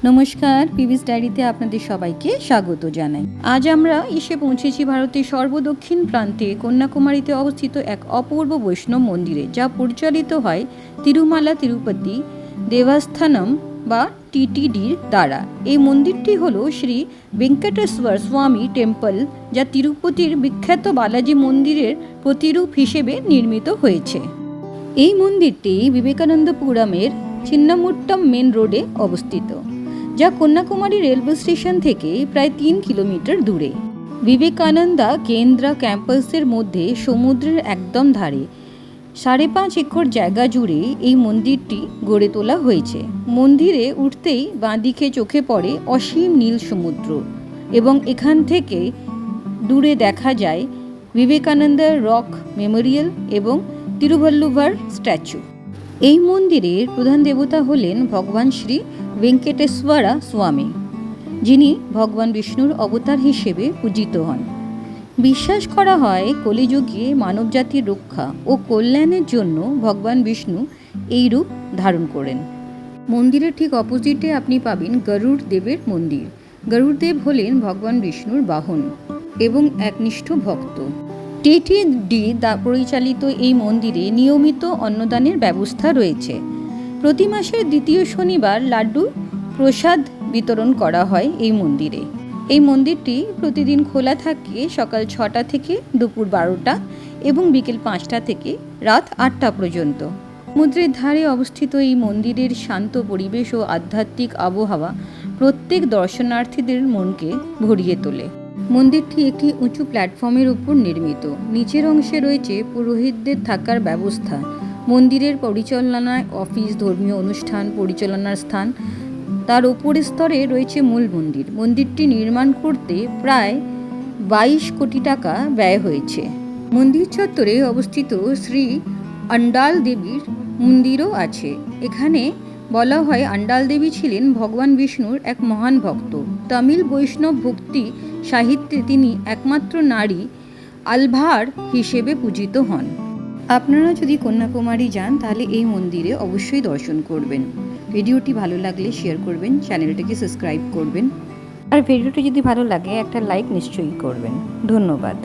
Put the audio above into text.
নমস্কার, পিভিস ডায়েরিতে আপনাদের সবাইকে স্বাগত জানাই। আজ আমরা এসে পৌঁছেছি ভারতের সর্বদক্ষিণ প্রান্তে কন্যাকুমারীতে অবস্থিত এক অপূর্ব বৈষ্ণব মন্দিরে, যা পরিচালিত হয় তিরুমালা তিরুপতি দেবস্থানম বা টিটিডির দ্বারা। এই মন্দিরটি হল শ্রী ভেঙ্কটেশ্বর স্বামী টেম্পল, যা তিরুপতির বিখ্যাত বালাজি মন্দিরের প্রতিরূপ হিসেবে নির্মিত হয়েছে। এই মন্দিরটি বিবেকানন্দপুরমের চিন্নামুট্টম মেন রোডে অবস্থিত, যা কন্যাকুমারী রেলওয়ে স্টেশন থেকে প্রায় 3 কিলোমিটার দূরে। বিবেকানন্দা কেন্দ্রা ক্যাম্পাসের মধ্যে সমুদ্রের একদম ধারে 5.5 একর জায়গা জুড়ে এই মন্দিরটি গড়ে তোলা হয়েছে। মন্দিরে উঠতেই বাঁদিকে চোখে পড়ে অসীম নীল সমুদ্র এবং এখান থেকে দূরে দেখা যায় বিবেকানন্দ রক মেমোরিয়াল এবং তিরুভল্লুভার স্ট্যাচু। এই মন্দিরের প্রধান দেবতা হলেন ভগবান শ্রী ভেঙ্কটেশ্বরা স্বামী, যিনি ভগবান বিষ্ণুর অবতার হিসেবে পূজিত হন। বিশ্বাস করা হয় কলিযুগে মানবজাতির রক্ষা ও কল্যাণের জন্য ভগবান বিষ্ণু এই রূপ ধারণ করেন। মন্দিরের ঠিক অপোজিটে আপনি পাবেন গরুড় দেবের মন্দির। গরুড় দেব হলেন ভগবান বিষ্ণুর বাহন এবং একনিষ্ঠ ভক্ত। টিটিডি পরিচালিত এই মন্দিরে নিয়মিত অন্নদানের ব্যবস্থা রয়েছে। প্রতি মাসের দ্বিতীয় শনিবার লাড্ডু প্রসাদ বিতরণ করা হয় এই মন্দিরে। এই মন্দিরটি প্রতিদিন খোলা থাকে সকাল 6টা থেকে দুপুর 12টা এবং বিকেল 5টা থেকে রাত 8টা পর্যন্ত। সমুদ্রের ধারে অবস্থিত এই মন্দিরের শান্ত পরিবেশ ও আধ্যাত্মিক আবহাওয়া প্রত্যেক দর্শনার্থীদের মনকে ভরিয়ে তোলে। মন্দিরটি একটি উঁচু প্ল্যাটফর্মের উপর নির্মিত। নিচের অংশে রয়েছে পুরোহিতদের থাকার ব্যবস্থা, মন্দিরের পরিচালনায় অফিস, ধর্মীয় অনুষ্ঠান পরিচালনার স্থান। তার উপরের স্তরে রয়েছে মূল মন্দির। মন্দিরটি নির্মাণ করতে প্রায় 22 কোটি টাকা ব্যয় হয়েছে। মন্দির চত্বরে অবস্থিত শ্রী আন্ডাল দেবীর মন্দিরও আছে। এখানে বলা হয় আন্ডাল দেবী ছিলেন ভগবান বিষ্ণুর এক মহান ভক্ত। তামিল বৈষ্ণব ভক্তি সাহিত্যে তিনি একমাত্র নারী আলভার হিসেবে পূজিত হন। আপনারা যদি কন্যাকুমারী যান তাহলে এই মন্দিরে অবশ্যই দর্শন করবেন। ভিডিওটি ভালো লাগলে শেয়ার করবেন, চ্যানেলটিকে সাবস্ক্রাইব করবেন, আর ভিডিওটি যদি ভালো লাগে একটা লাইক নিশ্চয়ই করবেন। ধন্যবাদ।